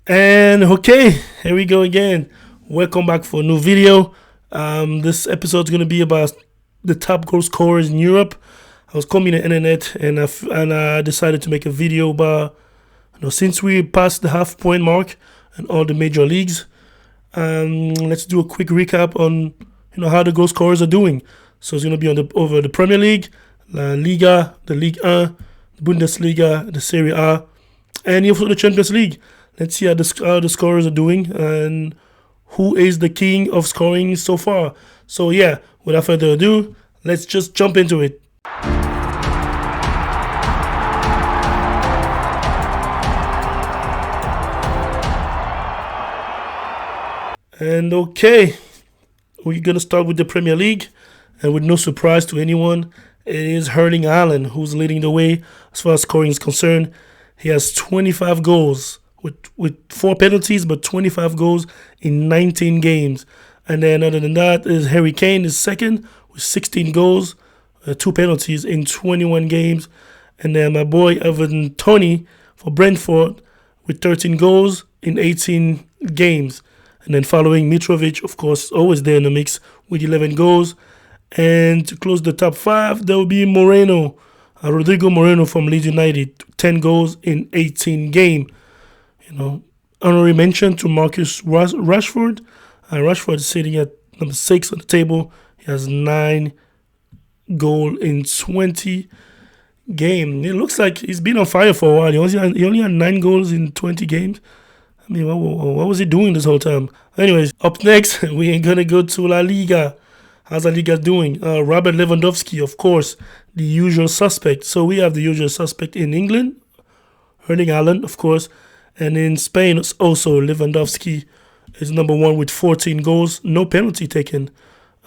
And okay, here we go again. Welcome back for a new video. This episode is going to be about the top goal scorers in Europe. I was combing the internet and I decided to make a video about, since we passed the half point mark in all the major leagues, let's do a quick recap on how the goal scorers are doing. So it's going to be over the Premier League, La Liga, the Ligue 1, the Bundesliga, the Serie A, and also the Champions League. Let's see how the scorers are doing and who is the king of scoring so far. So yeah, without further ado, let's just jump into it. And okay, we're going to start with the Premier League. And with no surprise to anyone, it is Erling Haaland who's leading the way as far as scoring is concerned. He has 25 goals with 4 penalties, but 25 goals in 19 games. And then other than that is Harry Kane is second with 16 goals, 2 penalties in 21 games. And then my boy Evan Toney for Brentford with 13 goals in 18 games. And then following Mitrovic, of course, always there in the mix with 11 goals. And to close the top 5, there will be Moreno, Rodrigo Moreno from Leeds United, 10 goals in 18 games. Honorary mention to Marcus Rashford. Rashford is sitting at number 6 on the table. He has 9 goals in 20 games. It looks like he's been on fire for a while. He only had 9 goals in 20 games. I mean, what was he doing this whole time? Anyways, up next, we ain't going to go to La Liga. How's La Liga doing? Robert Lewandowski, of course, the usual suspect. So we have the usual suspect in England, Erling Haaland, of course. And in Spain, it's also Lewandowski is number 1 with 14 goals, no penalty taken,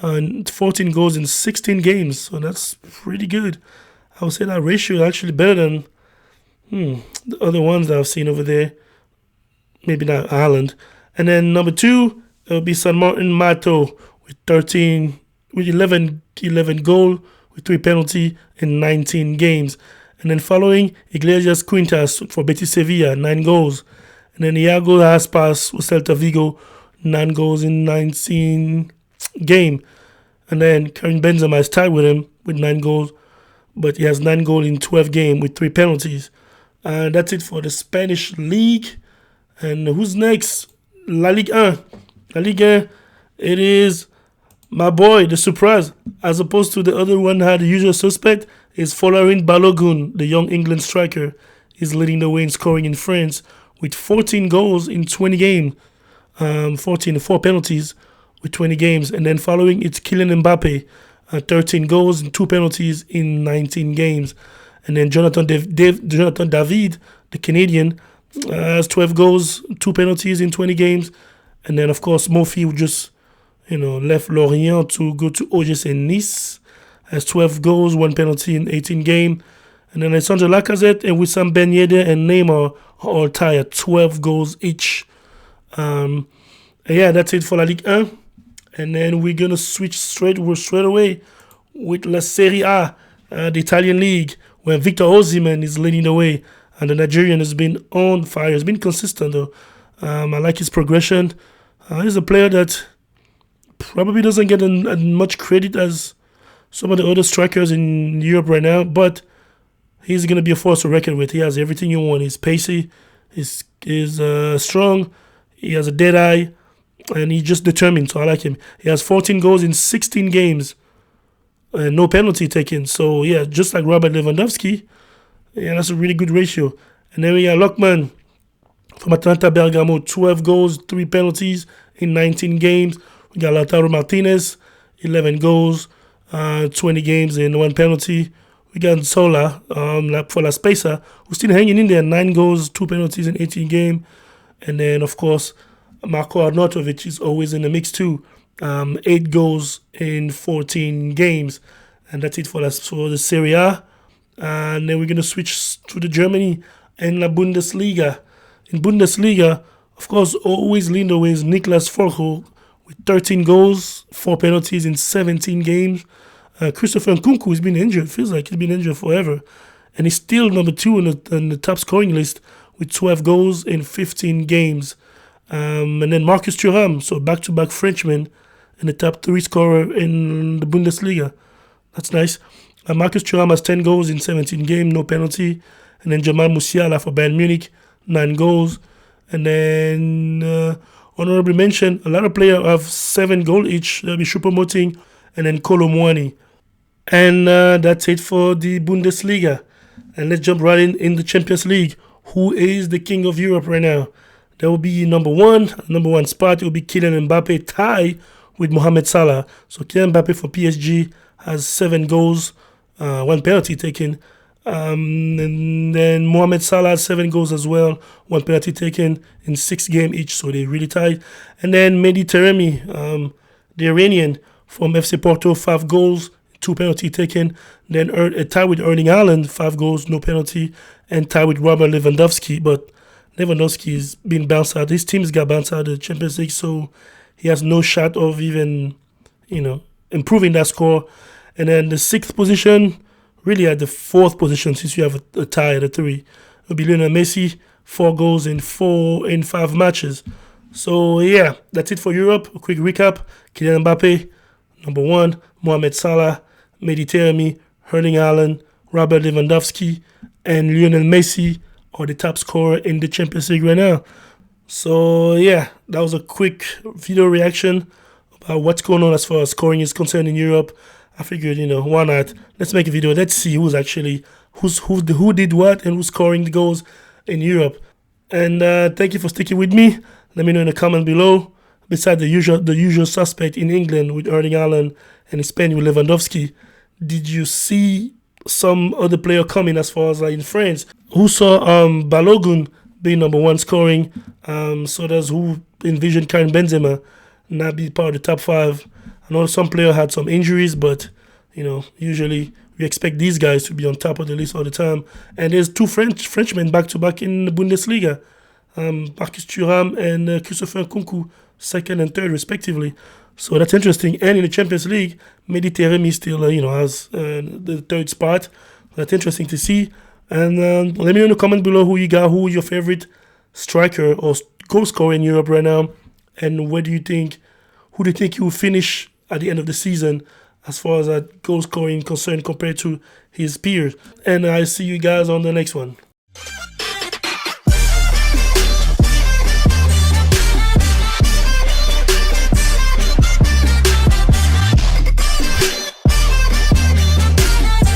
and 14 goals in 16 games. So that's pretty good. I would say that ratio is actually better than the other ones that I've seen over there. Maybe not Haaland. And then number 2, it will be San Martin Mato with 11 goals with 3 penalty in 19 games. And then following, Iglesias Quintas for Betis Sevilla, 9 goals. And then Iago Aspas with Celta Vigo, 9 goals in 19 games. And then Karim Benzema is tied with him with 9 goals. But he has 9 goals in 12 games with 3 penalties. And that's it for the Spanish League. And who's next? La Ligue 1. La Ligue 1, it is my boy, the surprise. As opposed to the other one had the usual suspect, is Folarin Balogun, the young England striker, is leading the way in scoring in France with 14 goals in 20 games, 4 penalties with 20 games. And then following, it's Kylian Mbappe, 13 goals and 2 penalties in 19 games. And then Jonathan David, the Canadian, has 12 goals, 2 penalties in 20 games. And then, of course, Mofi just left Lorient to go to OGC Nice. Has 12 goals, 1 penalty in 18 games. And then Alessandro Lacazette and Wissam Ben Yedder and Neymar are all tied at 12 goals each. Yeah, that's it for La Ligue 1. And then we're going to switch straight away with La Serie A, the Italian league, where Victor Osimhen is leading the way. And the Nigerian has been on fire. He's been consistent, though. I like his progression. He's a player that probably doesn't get as much credit as some of the other strikers in Europe right now, but he's going to be a force to reckon with. He has everything you want. He's pacey, he's strong, he has a dead eye, and he's just determined, so I like him. He has 14 goals in 16 games, and no penalty taken. So, yeah, just like Robert Lewandowski, yeah, that's a really good ratio. And then we got Lockman from Atlanta Bergamo, 12 goals, 3 penalties in 19 games. We got Lautaro Martinez, 11 goals, 20 games and 1 penalty. We got Sola for La Spezia, who's still hanging in there, 9 goals, 2 penalties in 18 games. And then, of course, Marko Arnautovic is always in the mix too, 8 goals in 14 games. And that's it for the Serie A. And then we're going to switch to the Germany and La Bundesliga. In Bundesliga, of course, always leading the way is Niklas Füllkrug with 13 goals, 4 penalties in 17 games. Christopher Nkunku has been injured. Feels like he's been injured forever. And he's still number 2 on the top scoring list with 12 goals in 15 games. And then Marcus Thuram, so back-to-back Frenchman, and the top 3 scorer in the Bundesliga. That's nice. Marcus Thuram has 10 goals in 17 games, no penalty. And then Jamal Musiala for Bayern Munich, 9 goals. And then honorable mention, a lot of players have 7 goals each. They'll be Choupo-Moting and then Kolo Muani. And that's it for the Bundesliga. And let's jump right in the Champions League. Who is the king of Europe right now? That will be number one spot. It will be Kylian Mbappe, tie with Mohamed Salah. So Kylian Mbappe for PSG has 7 goals, 1 penalty taken. And then Mohamed Salah has 7 goals as well, 1 penalty taken in 6 games each. So they're really tied. And then Mehdi Taremi, the Iranian from FC Porto, 5 goals, 2 penalty taken. Then tied with Erling Haaland, 5 goals, no penalty, and tied with Robert Lewandowski. But Lewandowski is being bounced out. His team's got bounced out of the Champions League, so he has no shot of even, improving that score. And then the 6th position, really at the 4th position, since you have a tie at a 3, will be Lionel Messi, 4 goals in 5 matches. So yeah, that's it for Europe. A quick recap: Kylian Mbappe, number 1, Mohamed Salah, Mehdi Taremi, Erling Haaland, Robert Lewandowski, and Lionel Messi are the top scorer in the Champions League right now. So yeah, that was a quick video reaction about what's going on as far as scoring is concerned in Europe. I figured, why not? Let's make a video. Let's see who did what and who's scoring the goals in Europe. And thank you for sticking with me. Let me know in the comment below. Besides the usual suspect in England with Erling Haaland and in Spain with Lewandowski, did you see some other player coming as far as in France? Who saw Balogun being number 1 scoring? So does who envisioned Karim Benzema not be part of the top 5? I know some player had some injuries, but usually we expect these guys to be on top of the list all the time. And there's 2 Frenchmen back-to-back in the Bundesliga, Marcus Thuram and Christopher Nkunku, 2nd and 3rd respectively. So that's interesting. And in the Champions League, Mehdi Taremi still has the 3rd spot. That's interesting to see. And let me know in the comment below who your favorite striker or goal scorer in Europe right now, and who do you think you will finish at the end of the season as far as that goal scoring concerned compared to his peers. And I'll see you guys on the next one.